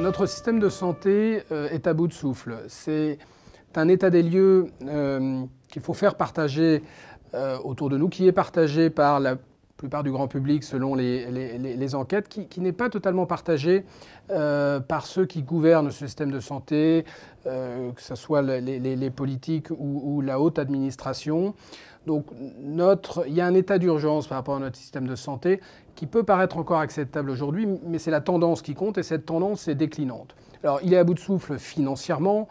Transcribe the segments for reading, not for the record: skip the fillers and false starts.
Notre système de santé est à bout de souffle. C'est un état des lieux qu'il faut faire partager autour de nous, qui est partagé par la plupart du grand public selon les enquêtes, qui n'est pas totalement partagé par ceux qui gouvernent ce système de santé, que ce soit les politiques ou la haute administration. Donc il y a un état d'urgence par rapport à notre système de santé qui peut paraître encore acceptable aujourd'hui, mais c'est la tendance qui compte et cette tendance est déclinante. Alors il est à bout de souffle financièrement.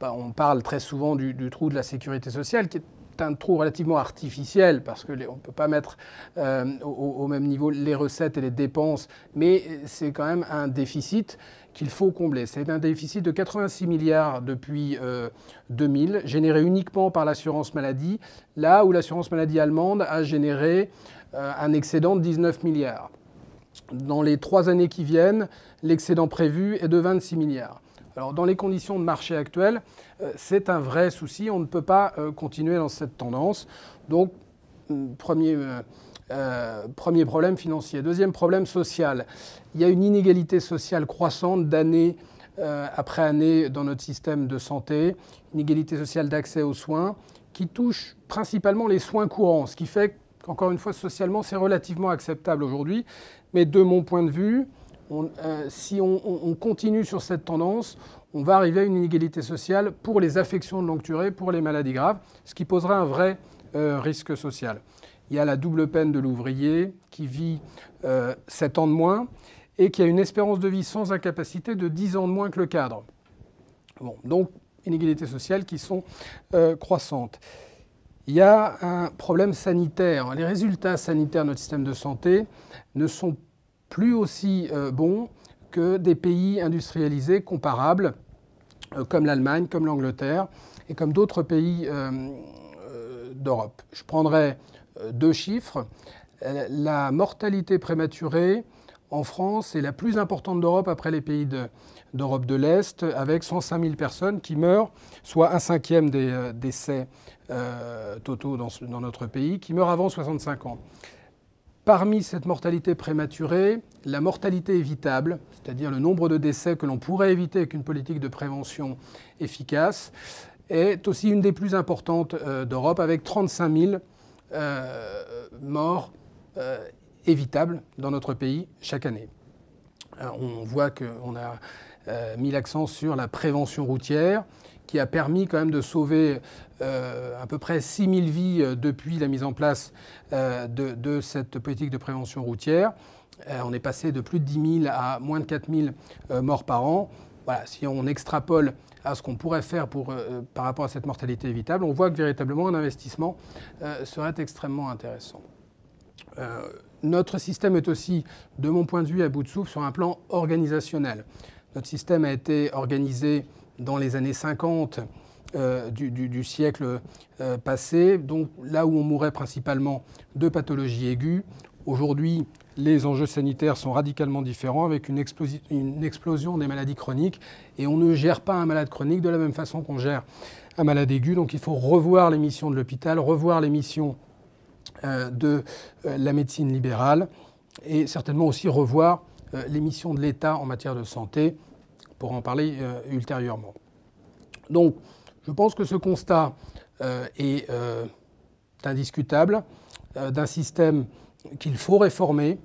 On parle très souvent du trou de la sécurité sociale qui est un trou relativement artificiel parce qu'on ne peut pas mettre au même niveau les recettes et les dépenses, mais c'est quand même un déficit qu'il faut combler. C'est un déficit de 86 milliards depuis 2000, généré uniquement par l'assurance maladie, là où l'assurance maladie allemande a généré un excédent de 19 milliards. Dans les 3 années qui viennent, l'excédent prévu est de 26 milliards. Alors, dans les conditions de marché actuelles, c'est un vrai souci. On ne peut pas continuer dans cette tendance. Donc, premier problème financier. Deuxième problème social. Il y a une inégalité sociale croissante d'année après année dans notre système de santé. Inégalité sociale d'accès aux soins qui touche principalement les soins courants. Ce qui fait qu'encore une fois, socialement, c'est relativement acceptable aujourd'hui. Mais de mon point de vue, si on continue sur cette tendance, on va arriver à une inégalité sociale pour les affections de longue durée, pour les maladies graves, ce qui poserait un vrai risque social. Il y a la double peine de l'ouvrier qui vit 7 ans de moins et qui a une espérance de vie sans incapacité de 10 ans de moins que le cadre. Bon, donc, inégalités sociales qui sont croissantes. Il y a un problème sanitaire. Les résultats sanitaires de notre système de santé ne sont plus aussi bons que des pays industrialisés comparables, comme l'Allemagne, comme l'Angleterre et comme d'autres pays d'Europe. Je prendrai 2 chiffres. La mortalité prématurée en France est la plus importante d'Europe après les pays d'Europe de l'Est, avec 105 000 personnes qui meurent, soit 1/5 des décès totaux dans notre pays, qui meurent avant 65 ans. Parmi cette mortalité prématurée, la mortalité évitable, c'est-à-dire le nombre de décès que l'on pourrait éviter avec une politique de prévention efficace, est aussi une des plus importantes d'Europe, avec 35 000 morts évitables dans notre pays chaque année. Alors, on voit qu'on a mis l'accent sur la prévention routière, qui a permis quand même de sauver à peu près 6 000 vies depuis la mise en place de cette politique de prévention routière. On est passé de plus de 10 000 à moins de 4 000 morts par an. Voilà, si on extrapole à ce qu'on pourrait faire par rapport à cette mortalité évitable, on voit que véritablement un investissement serait extrêmement intéressant. Notre système est aussi, de mon point de vue, à bout de souffle sur un plan organisationnel. Notre système a été organisé dans les années 50 du siècle passé, donc là où on mourait principalement de pathologies aiguës. Aujourd'hui, les enjeux sanitaires sont radicalement différents avec une explosion des maladies chroniques et on ne gère pas un malade chronique de la même façon qu'on gère un malade aigu. Donc il faut revoir les missions de l'hôpital, revoir les missions de la médecine libérale et certainement aussi revoir les missions de l'État en matière de santé. On pourra en parler ultérieurement. Donc, je pense que ce constat est indiscutable d'un système qu'il faut réformer,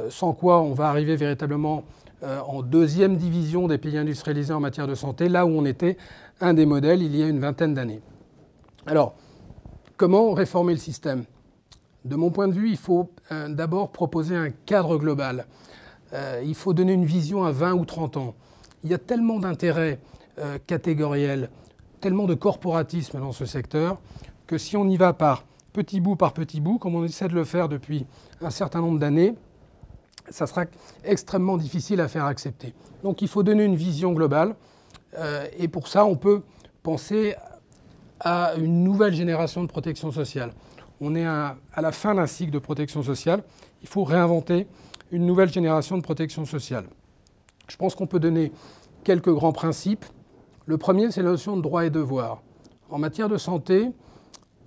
sans quoi on va arriver véritablement en 2e division des pays industrialisés en matière de santé, là où on était un des modèles il y a une vingtaine d'années. Alors, comment réformer le système ? De mon point de vue, il faut d'abord proposer un cadre global. Il faut donner une vision à 20 ou 30 ans. Il y a tellement d'intérêts catégoriels, tellement de corporatisme dans ce secteur, que si on y va par petit bout, comme on essaie de le faire depuis un certain nombre d'années, ça sera extrêmement difficile à faire accepter. Donc il faut donner une vision globale, et pour ça, on peut penser à une nouvelle génération de protection sociale. On est à la fin d'un cycle de protection sociale. Il faut réinventer une nouvelle génération de protection sociale. Je pense qu'on peut donner quelques grands principes. Le premier, c'est la notion de droit et devoir. En matière de santé,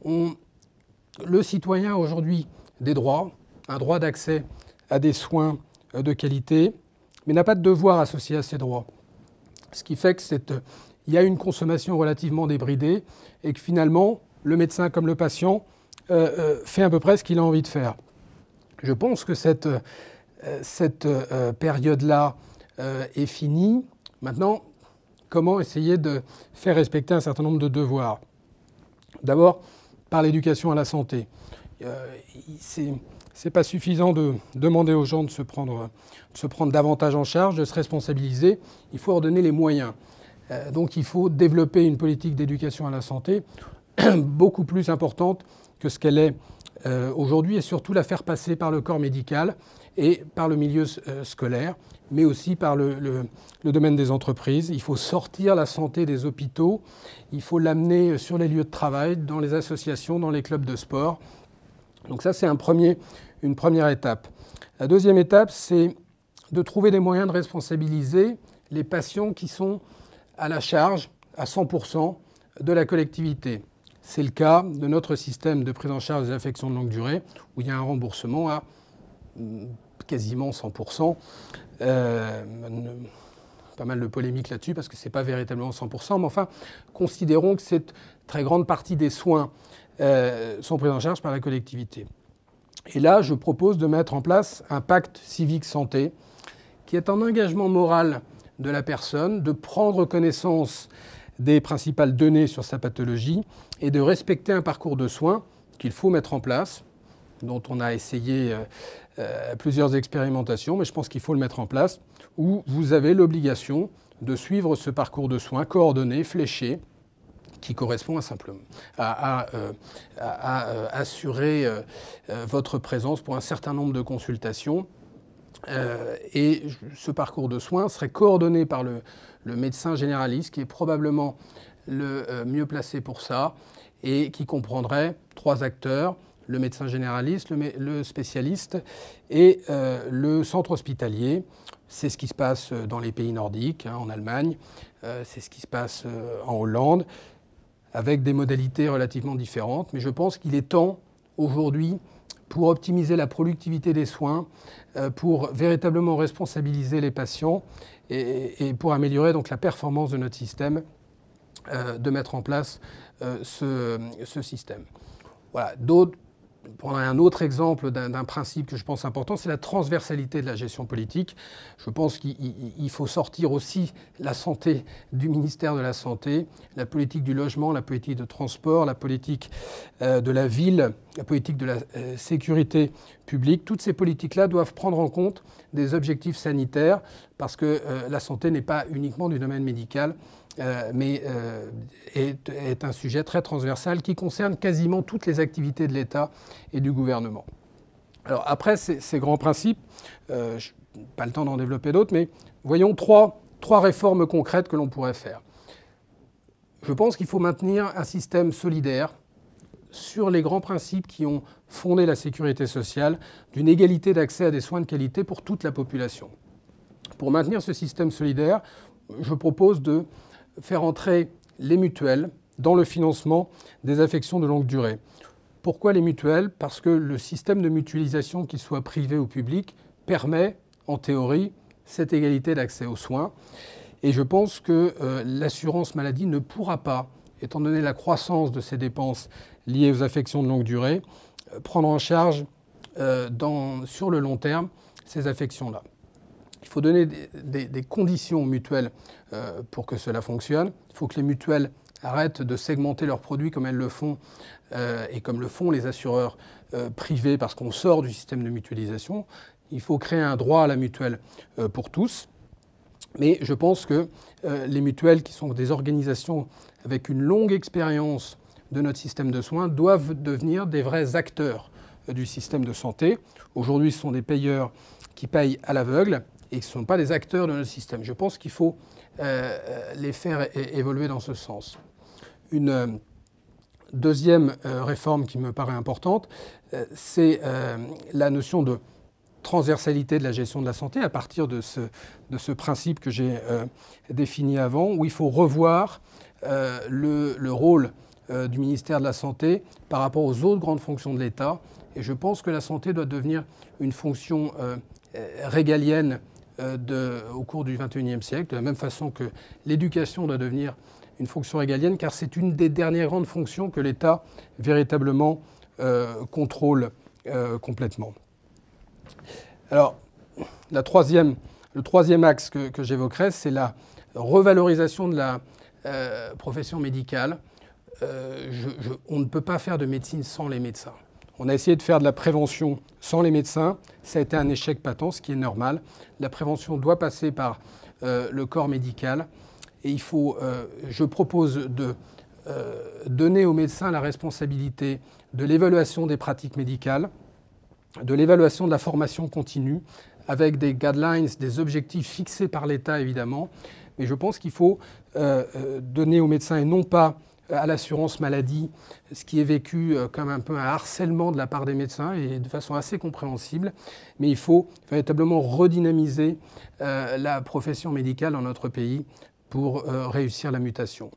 le citoyen a aujourd'hui des droits, un droit d'accès à des soins de qualité, mais n'a pas de devoir associé à ses droits. Ce qui fait qu'il y a une consommation relativement débridée et que finalement, le médecin comme le patient fait à peu près ce qu'il a envie de faire. Je pense que cette période-là est finie. Maintenant, comment essayer de faire respecter un certain nombre de devoirs? D'abord, par l'éducation à la santé. C'est pas suffisant de demander aux gens de se prendre davantage en charge, de se responsabiliser. Il faut leur donner les moyens. Donc il faut développer une politique d'éducation à la santé beaucoup plus importante que ce qu'elle est aujourd'hui, et surtout la faire passer par le corps médical et par le milieu scolaire, mais aussi par le domaine des entreprises. Il faut sortir la santé des hôpitaux, il faut l'amener sur les lieux de travail, dans les associations, dans les clubs de sport. Donc ça, c'est une première étape. La deuxième étape, c'est de trouver des moyens de responsabiliser les patients qui sont à la charge, à 100%, de la collectivité. C'est le cas de notre système de prise en charge des affections de longue durée, où il y a un remboursement à quasiment 100%. Pas mal de polémiques là-dessus, parce que ce n'est pas véritablement 100%, mais enfin, considérons que cette très grande partie des soins sont pris en charge par la collectivité. Et là, je propose de mettre en place un pacte civique santé, qui est un engagement moral de la personne, de prendre connaissance des principales données sur sa pathologie et de respecter un parcours de soins qu'il faut mettre en place, dont on a essayé plusieurs expérimentations, mais je pense qu'il faut le mettre en place, où vous avez l'obligation de suivre ce parcours de soins coordonné, fléché, qui correspond à assurer votre présence pour un certain nombre de consultations. Et ce parcours de soins serait coordonné par le médecin généraliste, qui est probablement le mieux placé pour ça, et qui comprendrait 3 acteurs: le médecin généraliste, le spécialiste et le centre hospitalier. C'est ce qui se passe dans les pays nordiques, en Allemagne, c'est ce qui se passe en Hollande, avec des modalités relativement différentes. Mais je pense qu'il est temps aujourd'hui, pour optimiser la productivité des soins, pour véritablement responsabiliser les patients et pour améliorer donc la performance de notre système, de mettre en place ce système. Voilà. Pour un autre exemple d'un principe que je pense important, c'est la transversalité de la gestion politique. Je pense qu'il faut sortir aussi la santé du ministère de la Santé, la politique du logement, la politique de transport, la politique de la ville, la politique de la sécurité publique. Toutes ces politiques-là doivent prendre en compte des objectifs sanitaires, parce que la santé n'est pas uniquement du domaine médical, mais est un sujet très transversal qui concerne quasiment toutes les activités de l'État et du gouvernement. Alors après ces grands principes, je n'ai pas le temps d'en développer d'autres, mais voyons trois réformes concrètes que l'on pourrait faire. Je pense qu'il faut maintenir un système solidaire sur les grands principes qui ont fondé la sécurité sociale, d'une égalité d'accès à des soins de qualité pour toute la population. Pour maintenir ce système solidaire, je propose de faire entrer les mutuelles dans le financement des affections de longue durée. Pourquoi les mutuelles? Parce que le système de mutualisation, qu'il soit privé ou public, permet, en théorie, cette égalité d'accès aux soins. Et je pense que l'assurance maladie ne pourra pas, étant donné la croissance de ces dépenses liées aux affections de longue durée, prendre en charge sur le long terme ces affections-là. Il faut donner des conditions aux mutuelles pour que cela fonctionne. Il faut que les mutuelles arrêtent de segmenter leurs produits comme elles le font et comme le font les assureurs privés, parce qu'on sort du système de mutualisation. Il faut créer un droit à la mutuelle pour tous. Mais je pense que les mutuelles, qui sont des organisations avec une longue expérience de notre système de soins, doivent devenir des vrais acteurs du système de santé. Aujourd'hui, ce sont des payeurs qui payent à l'aveugle et qui ne sont pas des acteurs de notre système. Je pense qu'il faut les faire évoluer dans ce sens. Une deuxième réforme qui me paraît importante, c'est la notion de transversalité de la gestion de la santé, à partir de ce principe que j'ai défini avant, où il faut revoir le rôle du ministère de la Santé par rapport aux autres grandes fonctions de l'État. Et je pense que la santé doit devenir une fonction régalienne au cours du XXIe siècle, de la même façon que l'éducation doit devenir une fonction régalienne, car c'est une des dernières grandes fonctions que l'État véritablement contrôle complètement. Alors, le troisième axe que j'évoquerai, c'est la revalorisation de la profession médicale. On ne peut pas faire de médecine sans les médecins. On a essayé de faire de la prévention sans les médecins. Ça a été un échec patent, ce qui est normal. La prévention doit passer par le corps médical. Et je propose de donner aux médecins la responsabilité de l'évaluation des pratiques médicales, de l'évaluation de la formation continue, avec des guidelines, des objectifs fixés par l'État évidemment. Mais je pense qu'il faut donner aux médecins et non pas à l'assurance maladie, ce qui est vécu comme un peu un harcèlement de la part des médecins et de façon assez compréhensible. Mais il faut véritablement redynamiser la profession médicale dans notre pays pour réussir la mutation.